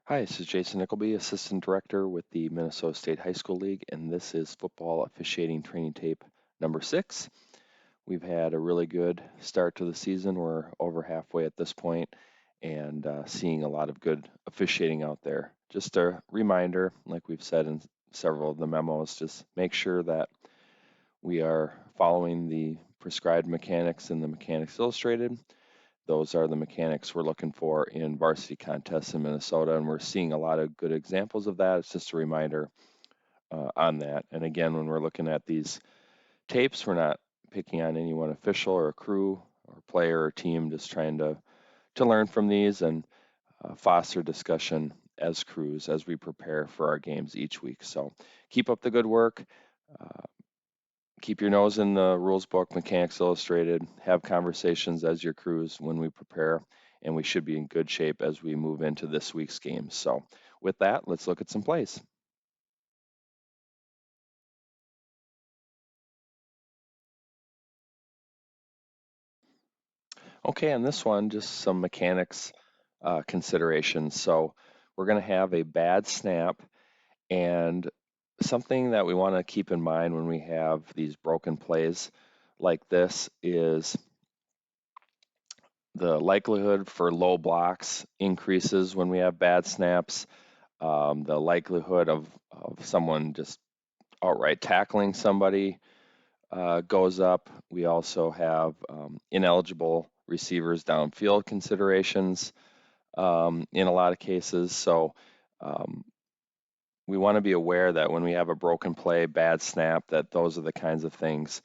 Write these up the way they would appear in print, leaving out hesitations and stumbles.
Hi, this is Jason Nickleby, Assistant Director with the Minnesota State High School League, and this is football officiating training tape number 6. We've had a really good start to the season. We're over halfway at this point and seeing a lot of good officiating out there. Just a reminder, like we've said in several of the memos, just make sure that we are following the prescribed mechanics in the Mechanics Illustrated. Those are the mechanics we're looking for in varsity contests in Minnesota, and we're seeing a lot of good examples of that. It's just a reminder on that. And again, when we're looking at these tapes, we're not picking on any one official or a crew or player or team, just trying to learn from these and foster discussion as crews as we prepare for our games each week. So keep up the good work. Uh, Keep your nose in the rules book, Mechanics Illustrated, have conversations as your crews when we prepare, and we should be in good shape as we move into this week's games. So, with that, let's look at some plays. Okay, on this one, just some mechanics considerations. So, we're going to have a bad snap, and something that we want to keep in mind when we have these broken plays like this is the likelihood for low blocks increases when we have bad snaps. The likelihood of someone just outright tackling somebody goes up. We also have ineligible receivers downfield considerations in a lot of cases. So um, we want to be aware that when we have a broken play, bad snap, that those are the kinds of things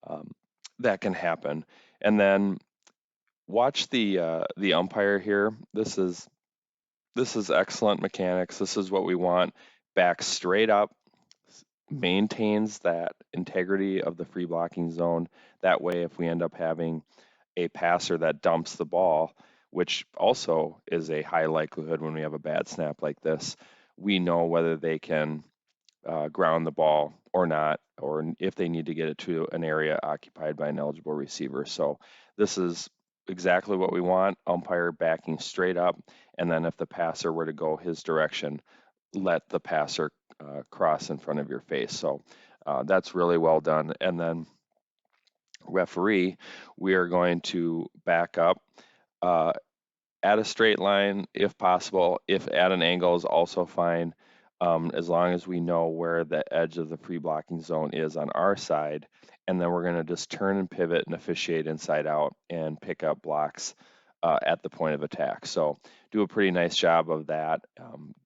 um, that can happen. And then watch the umpire here. This is excellent mechanics. This is what we want. Back straight up, maintains that integrity of the free blocking zone. That way, if we end up having a passer that dumps the ball, which also is a high likelihood when we have a bad snap like this, we know whether they can ground the ball or not, or if they need to get it to an area occupied by an eligible receiver. So this is exactly what we want, umpire backing straight up, and then if the passer were to go his direction, let the passer cross in front of your face. So that's really well done. And then referee, we are going to back up uh, at a straight line if possible. If at an angle is also fine, as long as we know where the edge of the free blocking zone is on our side. And then we're going to just turn and pivot and officiate inside out and pick up blocks at the point of attack. So do a pretty nice job of that,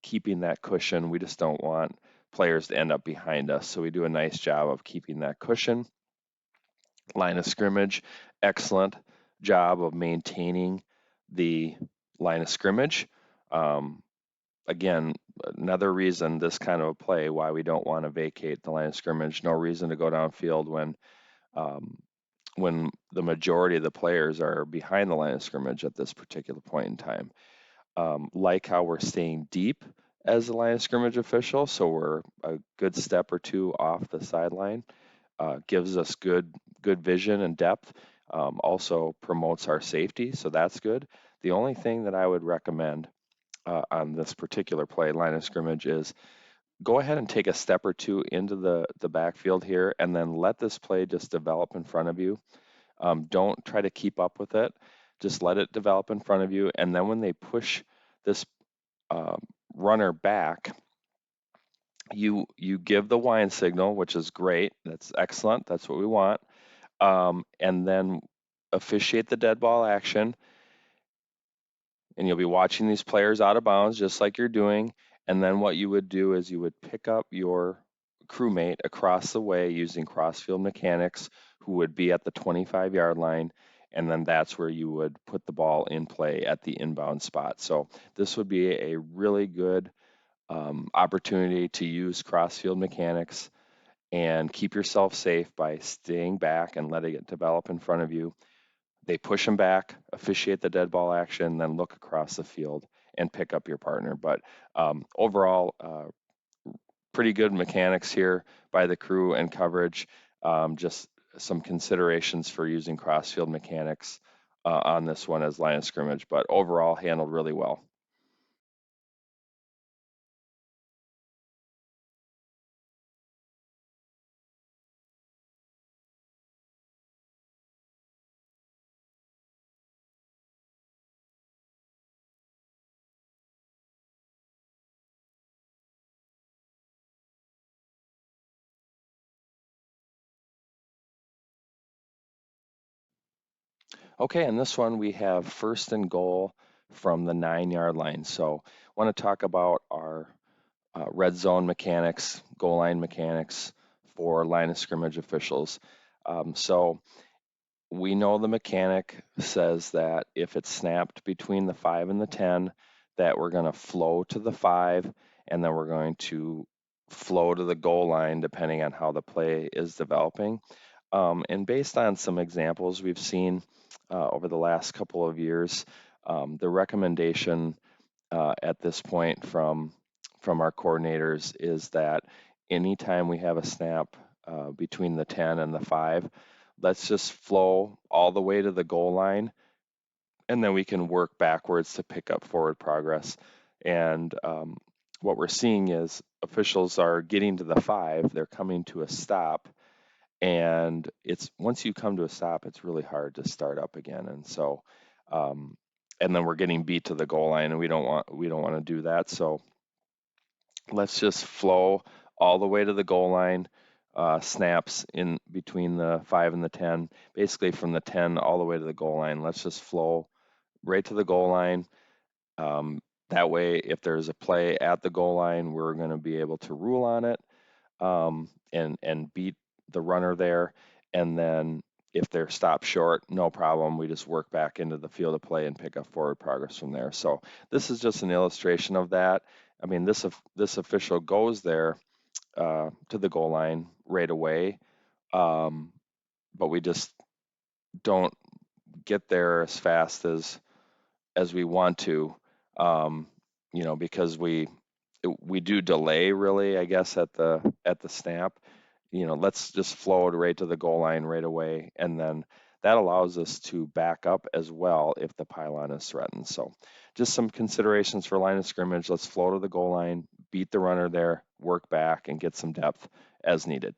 keeping that cushion. We just don't want players to end up behind us. So we do a nice job of keeping that cushion. Line of scrimmage, excellent job of maintaining the line of scrimmage. Um, Again, another reason this kind of a play why we don't want to vacate the line of scrimmage. No reason to go downfield um, when the majority of the players are behind the line of scrimmage at this particular point in time. Like how we're staying deep as a line of scrimmage official, so we're a good step or two off the sideline. Gives us good vision and depth. Also promotes our safety, so that's good. The only thing that I would recommend on this particular play, line of scrimmage, is go ahead and take a step or two into the backfield here, and then let this play just develop in front of you. Don't try to keep up with it. Just let it develop in front of you, and then when they push this um, runner back, you give the wine signal, which is great. That's excellent. That's what we want. And then officiate the dead ball action, and you'll be watching these players out of bounds just like you're doing. And then what you would do is you would pick up your crewmate across the way using crossfield mechanics who would be at the 25-yard line. And then that's where you would put the ball in play at the inbound spot. So this would be a really good opportunity to use crossfield mechanics and keep yourself safe by staying back and letting it develop in front of you. They push them back, officiate the dead ball action, then look across the field and pick up your partner. But overall, pretty good mechanics here by the crew and coverage. Just some considerations for using crossfield mechanics on this one as line of scrimmage, but overall handled really well. Okay, in this one we have first and goal from the 9-yard line. So I want to talk about our red zone mechanics, goal line mechanics for line of scrimmage officials. So we know the mechanic says that if it's snapped between the 5 and the 10, that we're going to flow to the 5, and then we're going to flow to the goal line depending on how the play is developing. And based on some examples we've seen over the last couple of years, the recommendation at this point from our coordinators is that anytime we have a snap between the 10 and the 5, let's just flow all the way to the goal line, and then we can work backwards to pick up forward progress. And what we're seeing is officials are getting to the 5, they're coming to a stop, and it's once you come to a stop, it's really hard to start up again. And so, and then we're getting beat to the goal line, and we don't want to do that. So let's just flow all the way to the goal line, snaps in between the 5 and the 10, basically from the 10 all the way to the goal line. Let's just flow right to the goal line. Um, that way, if there's a play at the goal line, we're going to be able to rule on it, and beat the runner there. And then if they're stopped short, no problem. We just work back into the field of play and pick up forward progress from there. So this is just an illustration of that. I mean, this official goes there to the goal line right away, but we just don't get there as fast as we want to, um, because we do delay really, I guess, at the snap. Let's just flow it right to the goal line right away, and then that allows us to back up as well if the pylon is threatened. So just some considerations for line of scrimmage. Let's flow to the goal line, beat the runner there, work back, and get some depth as needed.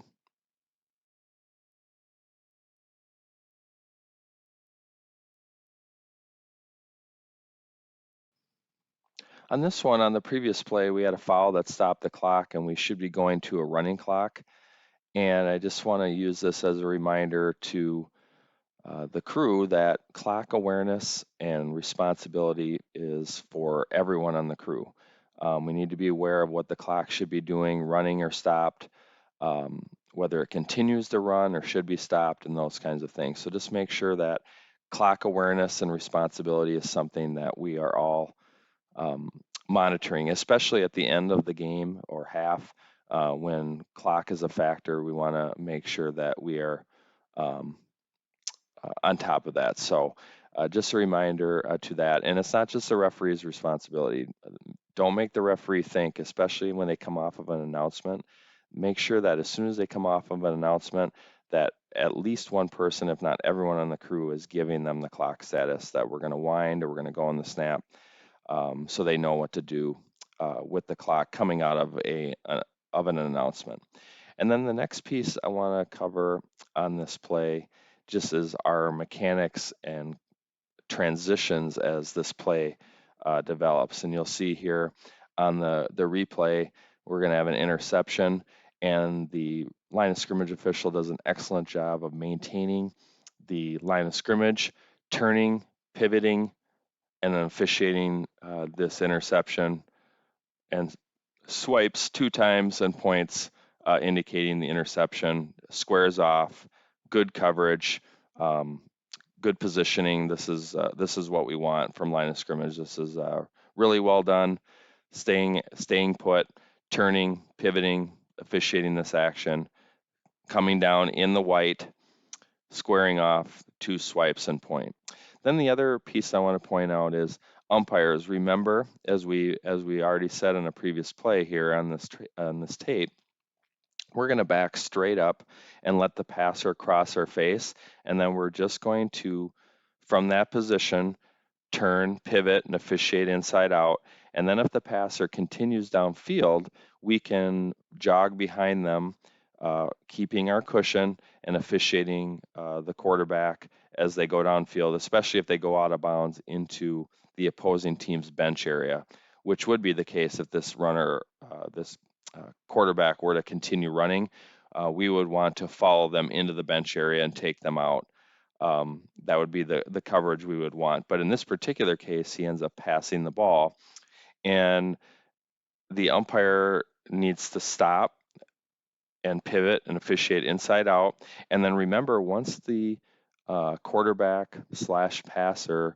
On this one, on the previous play, we had a foul that stopped the clock, and we should be going to a running clock. And I just want to use this as a reminder to the crew that clock awareness and responsibility is for everyone on the crew. We need to be aware of what the clock should be doing, running or stopped, whether it continues to run or should be stopped, and those kinds of things. So just make sure that clock awareness and responsibility is something that we are all um, monitoring, especially at the end of the game or half. When clock is a factor, we want to make sure that we are um, on top of that. So just a reminder to that. And it's not just the referee's responsibility. Don't make the referee think, especially when they come off of an announcement. Make sure that as soon as they come off of an announcement, that at least one person, if not everyone on the crew, is giving them the clock status that we're going to wind or we're going to go on the snap, so they know what to do with the clock coming out of an announcement. And then the next piece I want to cover on this play just is our mechanics and transitions as this play develops. And you'll see here on the replay, we're going to have an interception, and the line of scrimmage official does an excellent job of maintaining the line of scrimmage, turning, pivoting, and then officiating this interception, and swipes 2 times and points, indicating the interception, squares off, good coverage, um, good positioning. This is what we want from line of scrimmage. This is really well done, staying put, turning, pivoting, officiating this action, coming down in the white, squaring off, 2 swipes and point. Then the other piece I want to point out is umpires. Remember, as we already said in a previous play here on this tape, we're going to back straight up and let the passer cross our face, and then we're just going to, from that position, turn, pivot, and officiate inside out. And then if the passer continues downfield, we can jog behind them, keeping our cushion and officiating the quarterback as they go downfield, especially if they go out of bounds into the opposing team's bench area, which would be the case if this quarterback were to continue running. We would want to follow them into the bench area and take them out. That would be the coverage we would want. But in this particular case, he ends up passing the ball, and the umpire needs to stop and pivot and officiate inside out. And then remember, once the quarterback slash passer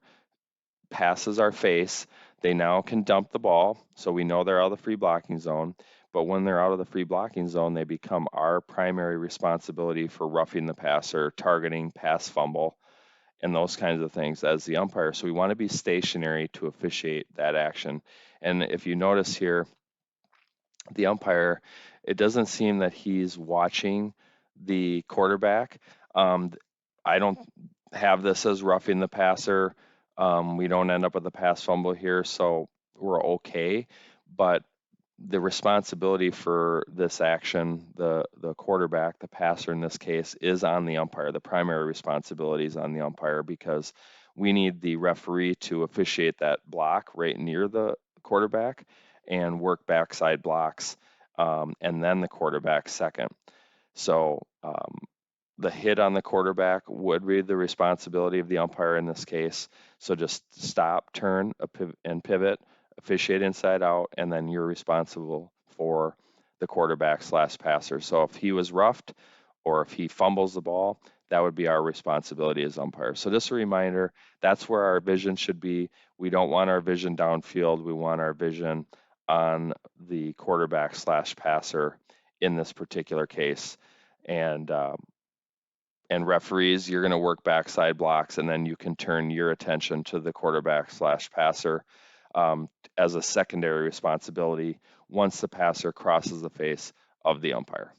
passes our face, they now can dump the ball. So we know they're out of the free blocking zone. But when they're out of the free blocking zone, they become our primary responsibility for roughing the passer, targeting, pass fumble, and those kinds of things as the umpire. So we want to be stationary to officiate that action. And if you notice here, the umpire, it doesn't seem that he's watching the quarterback. Um, I don't have this as roughing the passer. We don't end up with a pass fumble here, so we're okay. But the responsibility for this action, the quarterback, the passer in this case, is on the umpire. The primary responsibility is on the umpire because we need the referee to officiate that block right near the quarterback and work backside blocks, and then the quarterback second. So the hit on the quarterback would be the responsibility of the umpire in this case. So just stop, turn, and pivot, officiate inside out, and then you're responsible for the quarterback slash passer. So if he was roughed or if he fumbles the ball, that would be our responsibility as umpire. So just a reminder, that's where our vision should be. We don't want our vision downfield. We want our vision on the quarterback slash passer in this particular case. And referees, you're going to work backside blocks, and then you can turn your attention to the quarterback slash passer as a secondary responsibility once the passer crosses the face of the umpire.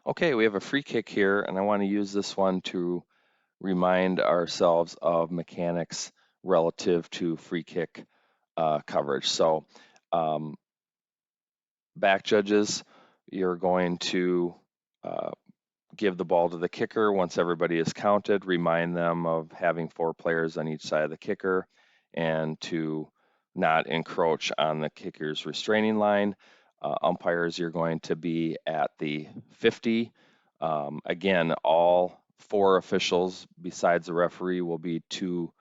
Okay, we have a free kick here, and I want to use this one to remind ourselves of mechanics relative to free kick coverage. So back judges, you're going to give the ball to the kicker once everybody is counted, remind them of having 4 players on each side of the kicker and to not encroach on the kicker's restraining line. Umpires, you're going to be at the 50. Again, all 4 officials besides the referee will be two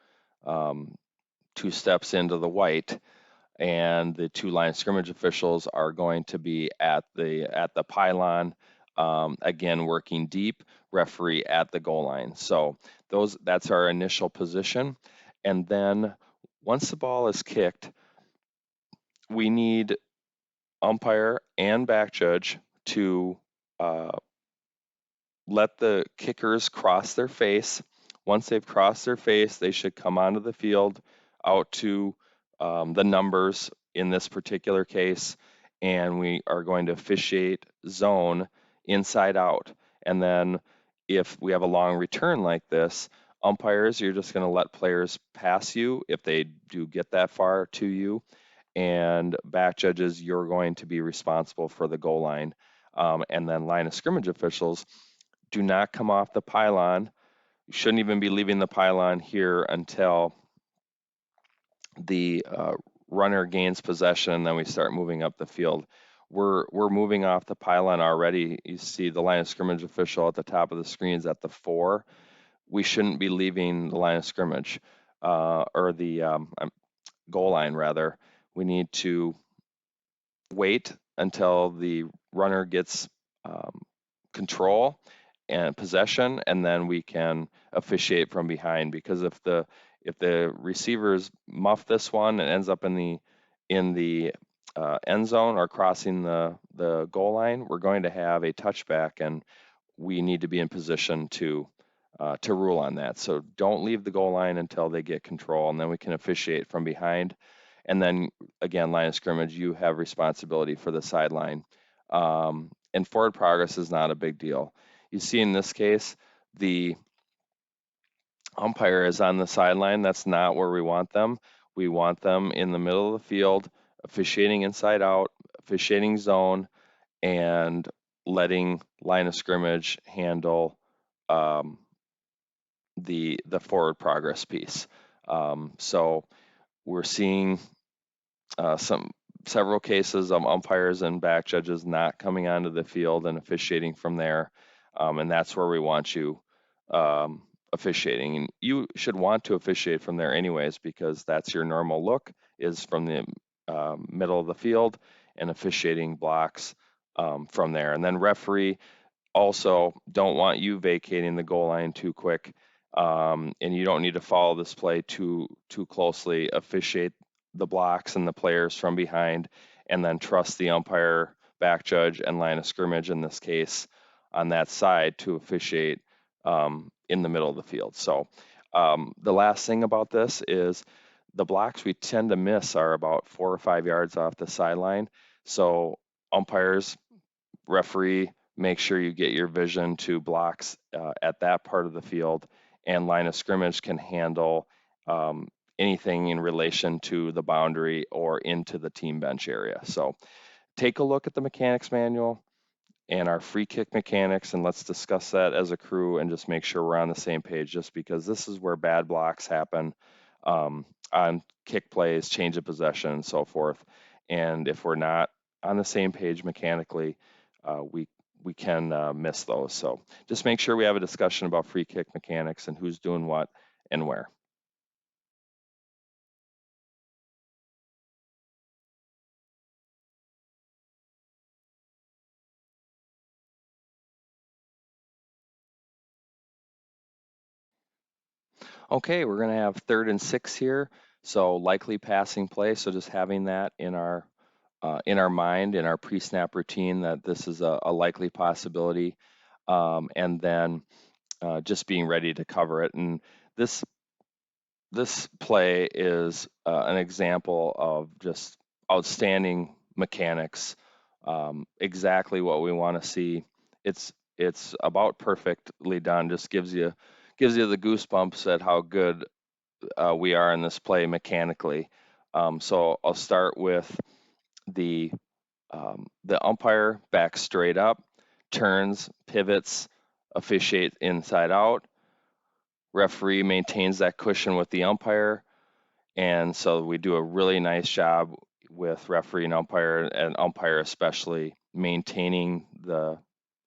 steps into the white, and the 2 line scrimmage officials are going to be at the pylon, again working deep, referee at the goal line. So that's our initial position, and then once the ball is kicked, we need umpire and back judge to let the kickers cross their face. Once they've crossed their face, they should come onto the field out to the numbers in this particular case, and we are going to officiate zone inside out. And then if we have a long return like this, umpires, you're just going to let players pass you if they do get that far to you. And back judges, you're going to be responsible for the goal line. And then line of scrimmage officials, do not come off the pylon. You shouldn't even be leaving the pylon here until the runner gains possession, then we start moving up the field. We're moving off the pylon already. You see the line of scrimmage official at the top of the screens at the 4. We shouldn't be leaving the line of scrimmage or the goal line, rather. We need to wait until the runner gets control and possession, and then we can officiate from behind. Because if the receivers muff this one and ends up in the end zone or crossing the goal line, we're going to have a touchback, and we need to be in position to rule on that. So don't leave the goal line until they get control, and then we can officiate from behind. And then again, line of scrimmage, you have responsibility for the sideline. And forward progress is not a big deal. You see in this case, the umpire is on the sideline. That's not where we want them. We want them in the middle of the field, officiating inside out, officiating zone, and letting line of scrimmage handle the forward progress piece. So we're seeing several cases of umpires and back judges not coming onto the field and officiating from there, and that's where we want you officiating. And you should want to officiate from there anyways, because that's your normal look, is from the middle of the field, and officiating blocks from there. And then referee also don't want you vacating the goal line too quick, and you don't need to follow this play too closely. Officiate the blocks and the players from behind, and then trust the umpire, back judge, and line of scrimmage in this case on that side to officiate in the middle of the field. So the last thing about this is the blocks we tend to miss are about 4 or 5 yards off the sideline. So umpires, referee, make sure you get your vision to blocks at that part of the field, and line of scrimmage can handle anything in relation to the boundary or into the team bench area. So take a look at the mechanics manual and our free kick mechanics, and let's discuss that as a crew and just make sure we're on the same page, just because this is where bad blocks happen on kick plays, change of possession, and so forth. And if we're not on the same page mechanically, we can miss those. So just make sure we have a discussion about free kick mechanics and who's doing what and where. Okay, we're going to have 3rd and 6 here. So likely passing play. So just having that in our mind, in our pre-snap routine, that this is a likely possibility, and then just being ready to cover it. And this play is an example of just outstanding mechanics, exactly what we want to see. It's about perfectly done. Just gives you the goosebumps at how good we are in this play mechanically. So I'll start with the the umpire back straight up, turns, pivots, officiate inside out. Referee maintains that cushion with the umpire, and so we do a really nice job with referee and umpire especially, maintaining the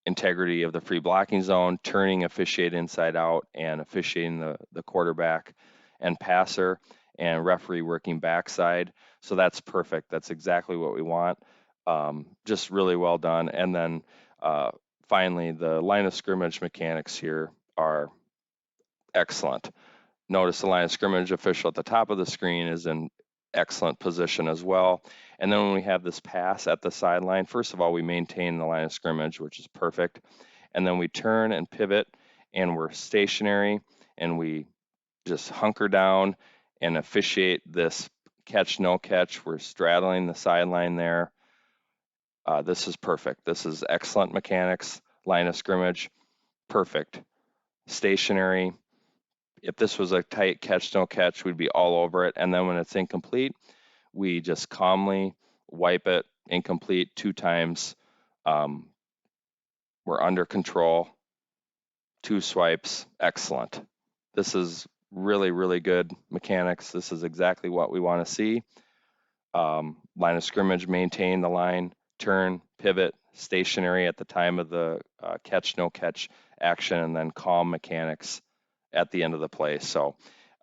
integrity of the free blocking zone, turning officiate inside out, and officiating the quarterback and passer, and referee working backside. So that's perfect. That's exactly what we want. Just really well done. And then finally, the line of scrimmage mechanics here are excellent. Notice the line of scrimmage official at the top of the screen is in excellent position as well. And then when we have this pass at the sideline, first of all, we maintain the line of scrimmage, which is perfect. And then we turn and pivot, and we're stationary, and we just hunker down and officiate this catch, no catch. We're straddling the sideline there. This is perfect. This is excellent mechanics. Line of scrimmage, perfect. Stationary. If this was a tight catch, no catch, we'd be all over it. And then when it's incomplete, we just calmly wipe it incomplete 2 times. We're under control. 2 swipes, excellent. This is really, really good mechanics. This is exactly what we want to see. Line of scrimmage, maintain the line, turn, pivot, stationary at the time of the catch, no catch action, and then calm mechanics at the end of the play. So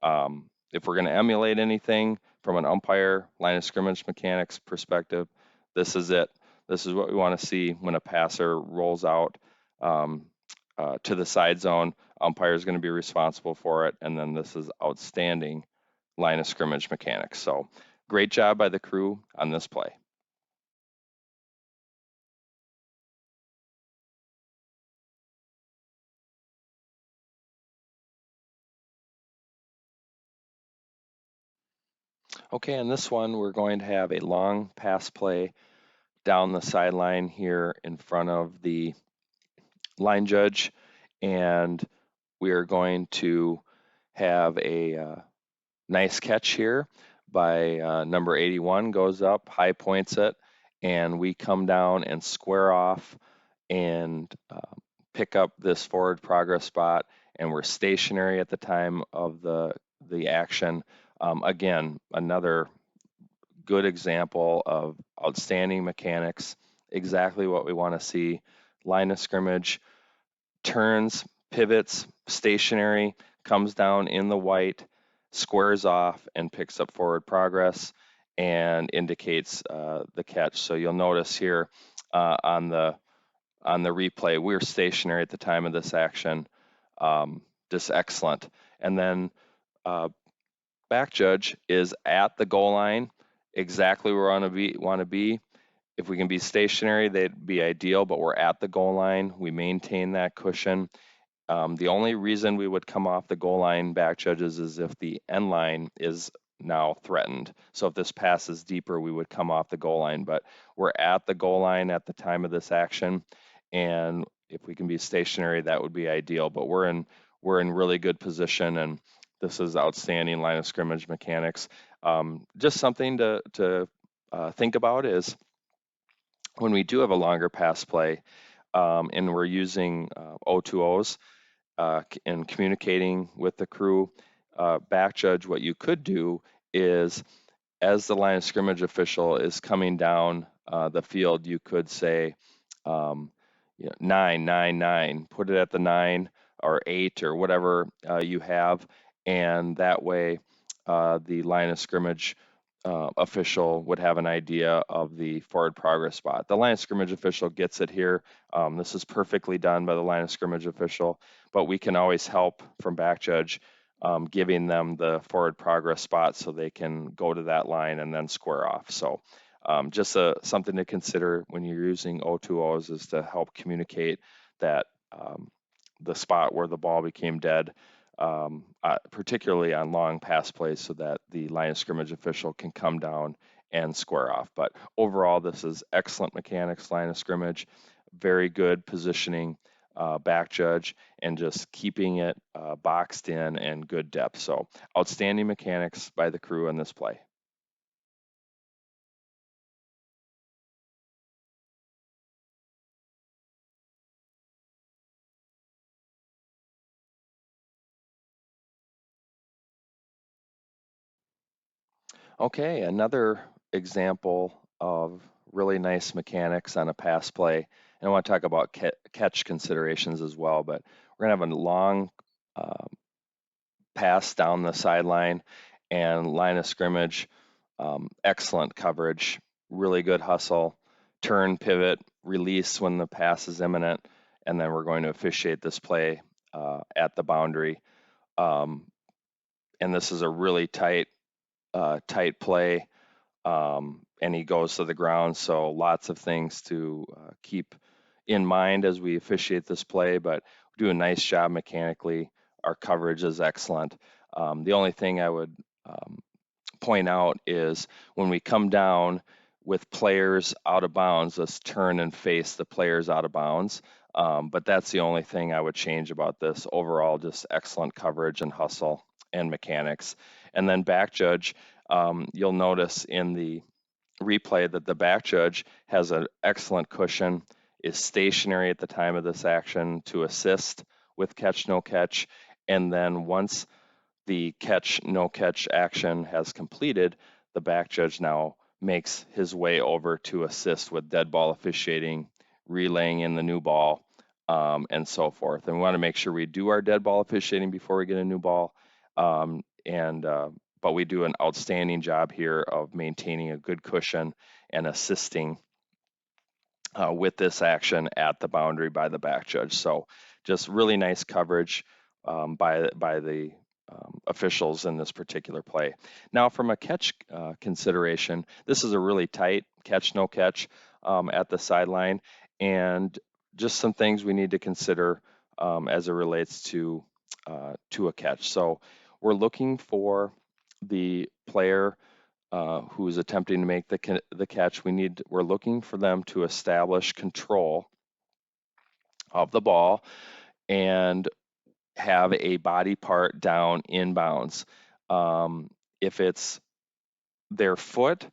if we're going to emulate anything from an umpire line of scrimmage mechanics perspective, this is it. This is what we want to see when a passer rolls out to the side zone. Umpire is going to be responsible for it, and then this is outstanding line of scrimmage mechanics. So great job by the crew on this play. Okay, on this one, we're going to have a long pass play down the sideline here in front of the line judge, and we are going to have a nice catch here by number 81, goes up, high points it, and we come down and square off and pick up this forward progress spot, and we're stationary at the time of the the action. Again, another good example of outstanding mechanics, exactly what we want to see. Line of scrimmage, turns, pivots, stationary, comes down in the white, squares off, and picks up forward progress and indicates the catch. So you'll notice here on the replay, we're stationary at the time of this action. Just excellent. And then uh, back judge is at the goal line, exactly where we want to be. If we can be stationary, they'd be ideal, but we're at the goal line. We maintain that cushion. The only reason we would come off the goal line, back judges, is if the end line is now threatened. So if this pass is deeper, we would come off the goal line, but we're at the goal line at the time of this action. And if we can be stationary, that would be ideal, but we're in really good position, and this is outstanding line of scrimmage mechanics. Just something to think about is when we do have a longer pass play, and we're using O2Os, and communicating with the crew, back judge, what you could do is, as the line of scrimmage official is coming down the field, you could say, um, 9, put it at the 9 or 8 or whatever you have, and that way the line of scrimmage official would have an idea of the forward progress spot. The line of scrimmage official gets it here. This is perfectly done by the line of scrimmage official, but we can always help from back judge, giving them the forward progress spot so they can go to that line and then square off. So just something to consider when you're using O2Os is to help communicate that the spot where the ball became dead, particularly on long pass plays, so that the line of scrimmage official can come down and square off. But overall, this is excellent mechanics, line of scrimmage, very good positioning, back judge, and just keeping it boxed in and good depth. So outstanding mechanics by the crew in this play. Okay, another example of really nice mechanics on a pass play. And I want to talk about catch considerations as well, but we're going to have a long uh, pass down the sideline and line of scrimmage. Excellent coverage, really good hustle, turn, pivot, release when the pass is imminent, and then we're going to officiate this play at the boundary. Um, and this is a really tight play, and he goes to the ground. So lots of things to keep in mind as we officiate this play, but we do a nice job mechanically. Our coverage is excellent. The only thing I would point out is when we come down with players out of bounds, let's turn and face the players out of bounds. But that's the only thing I would change about this. Overall, just excellent coverage and hustle and mechanics. And then back judge, you'll notice in the replay that the back judge has an excellent cushion, is stationary at the time of this action to assist with catch, no catch. And then once the catch, no catch action has completed, the back judge now makes his way over to assist with dead ball officiating, relaying in the new ball, and so forth. And we want to make sure we do our dead ball officiating before we get a new ball. But we do an outstanding job here of maintaining a good cushion and assisting with this action at the boundary by the back judge. So just really nice coverage by the officials in this particular play. Now, from a catch consideration, this is a really tight catch, no catch at the sideline, and just some things we need to consider as it relates to a catch. So we're looking for the player who is attempting to make the catch. We're looking for them to establish control of the ball and have a body part down inbounds. If it's their foot,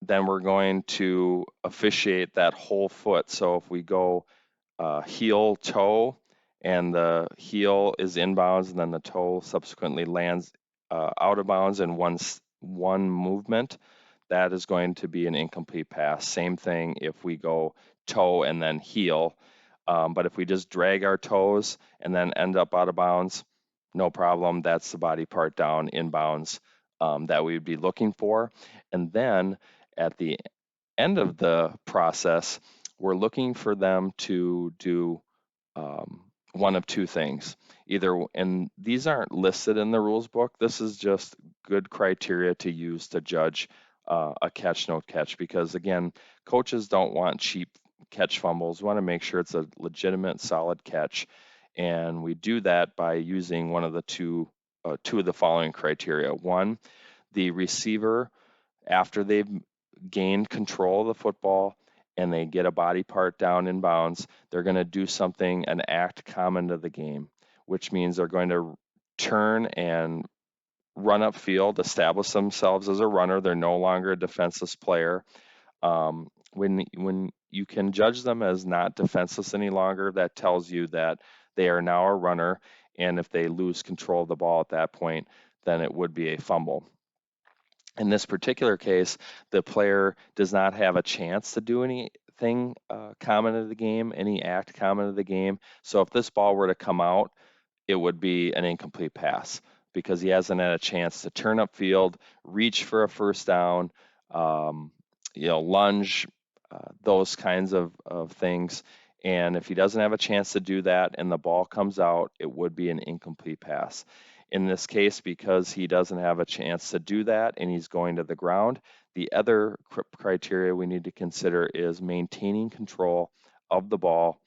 then we're going to officiate that whole foot. So if we go heel toe and the heel is inbounds, and then the toe subsequently lands out of bounds in one movement, that is going to be an incomplete pass. Same thing if we go toe and then heel. But if we just drag our toes and then end up out of bounds, no problem. That's the body part down inbounds that we would be looking for. And then at the end of the process, we're looking for them to do one of two things. Either, and these aren't listed in the rules book, this is just good criteria to use to judge a catch, no catch, because again, coaches don't want cheap catch fumbles. We want to make sure it's a legitimate, solid catch. And we do that by using one of the two of the following criteria. One, the receiver, after they've gained control of the football and they get a body part down in bounds, they're going to do something, an act common to the game, which means they're going to turn and run upfield, establish themselves as a runner. They're no longer a defenseless player. When you can judge them as not defenseless any longer, that tells you that they are now a runner, and if they lose control of the ball at that point, then it would be a fumble. In this particular case, the player does not have a chance to do anything common to the game, any act common to the game. So if this ball were to come out, it would be an incomplete pass because he hasn't had a chance to turn upfield, reach for a first down, um, lunge, those kinds of things. And if he doesn't have a chance to do that and the ball comes out, it would be an incomplete pass. In this case, because he doesn't have a chance to do that and he's going to the ground, the other criteria we need to consider is maintaining control of the ball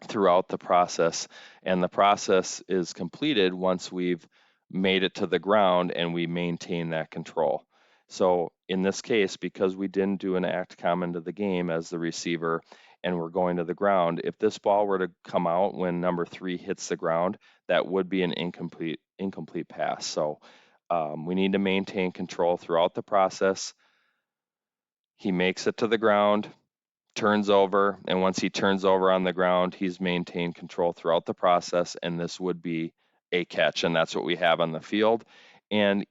throughout the process. And the process is completed once we've made it to the ground and we maintain that control. So in this case, because we didn't do an act common to the game as the receiver and we're going to the ground, if this ball were to come out when number 3 hits the ground, that would be an incomplete pass. So we need to maintain control throughout the process. He makes it to the ground, turns over, and once he turns over on the ground, he's maintained control throughout the process, and this would be a catch, and that's what we have on the field. And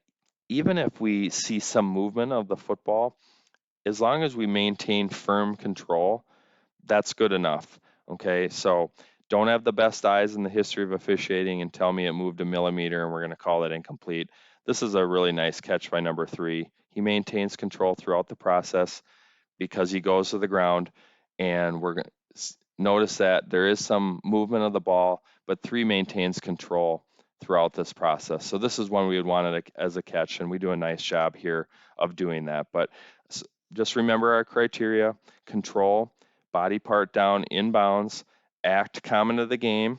even if we see some movement of the football, as long as we maintain firm control, that's good enough. Okay, so don't have the best eyes in the history of officiating and tell me it moved a millimeter and we're going to call it incomplete. This is a really nice catch by number 3. He maintains control throughout the process because he goes to the ground, and we're going to notice that there is some movement of the ball, but 3 maintains control throughout this process. So this is one we would want it as a catch, and we do a nice job here of doing that. But just remember our criteria: control, body part down inbounds, act common to the game.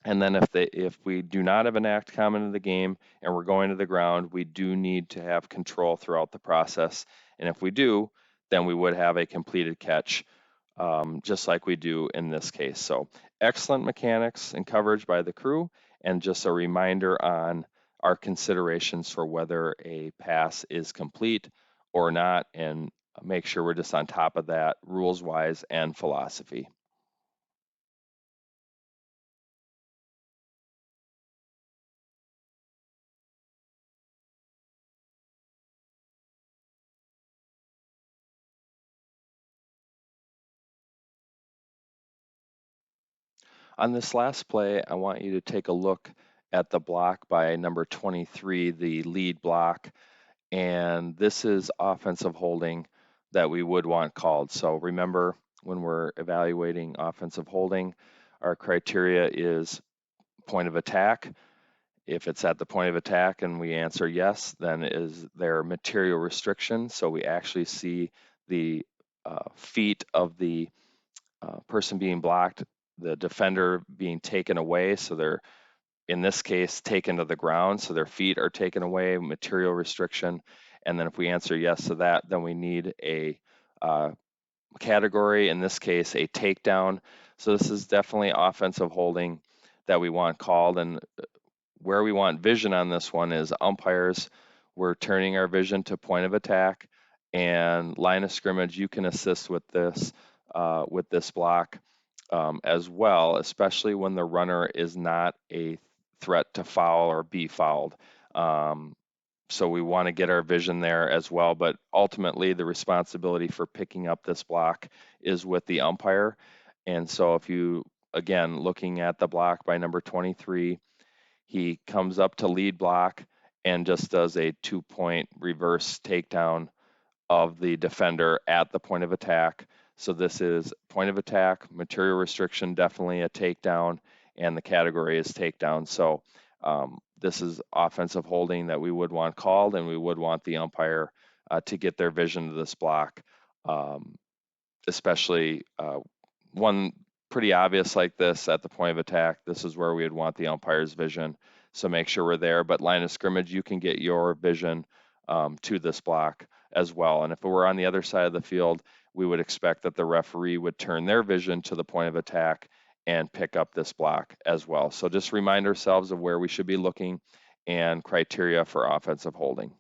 And then if we do not have an act common to the game and we're going to the ground, we do need to have control throughout the process. And if we do, then we would have a completed catch, just like we do in this case. So excellent mechanics and coverage by the crew, and just a reminder on our considerations for whether a pass is complete or not, and make sure we're just on top of that rules-wise and philosophy. On this last play, I want you to take a look at the block by number 23, the lead block, and this is offensive holding that we would want called. So remember, when we're evaluating offensive holding, our criteria is point of attack. If it's at the point of attack and we answer yes, then is there material restriction? So we actually see the feet of the person being blocked, the defender being taken away. So they're, in this case, taken to the ground. So their feet are taken away, material restriction. And then if we answer yes to that, then we need a category, in this case, a takedown. So this is definitely offensive holding that we want called. And where we want vision on this one is umpires. We're turning our vision to point of attack and line of scrimmage. You can assist with this block. as well, especially when the runner is not a threat to foul or be fouled. Um, so we want to get our vision there as well, but ultimately the responsibility for picking up this block is with the umpire. And so if you, again, looking at the block by number 23, he comes up to lead block and just does a 2-point reverse takedown of the defender at the point of attack. So this is point of attack, material restriction, definitely a takedown, and the category is takedown. So this is offensive holding that we would want called, and we would want the umpire to get their vision to this block, um, especially one pretty obvious like this at the point of attack. This is where we would want the umpire's vision. So make sure we're there. But line of scrimmage, you can get your vision to this block as well. And if it were on the other side of the field, we would expect that the referee would turn their vision to the point of attack and pick up this block as well. So just remind ourselves of where we should be looking and criteria for offensive holding.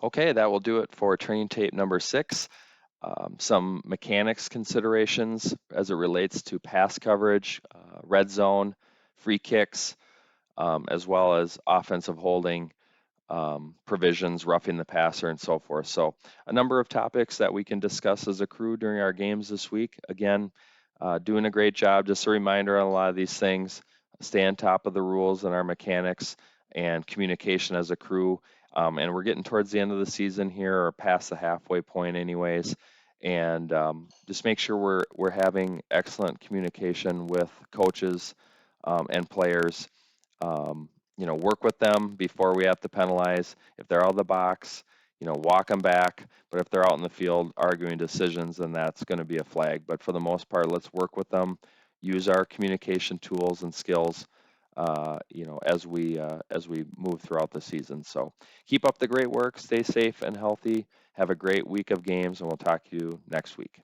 Okay, that will do it for training tape number 6. Some mechanics considerations as it relates to pass coverage, red zone, free kicks, as well as offensive holding provisions, roughing the passer, and so forth. So a number of topics that we can discuss as a crew during our games this week. Again, doing a great job. Just a reminder on a lot of these things. Stay on top of the rules and our mechanics and communication as a crew. And we're getting towards the end of the season here, or past the halfway point, anyways. And just make sure we're having excellent communication with coaches and players. Work with them before we have to penalize. If they're out of the box, walk them back. But if they're out in the field arguing decisions, then that's going to be a flag. But for the most part, let's work with them, use our communication tools and skills, as we move throughout the season. So keep up the great work, stay safe and healthy, have a great week of games, and we'll talk to you next week.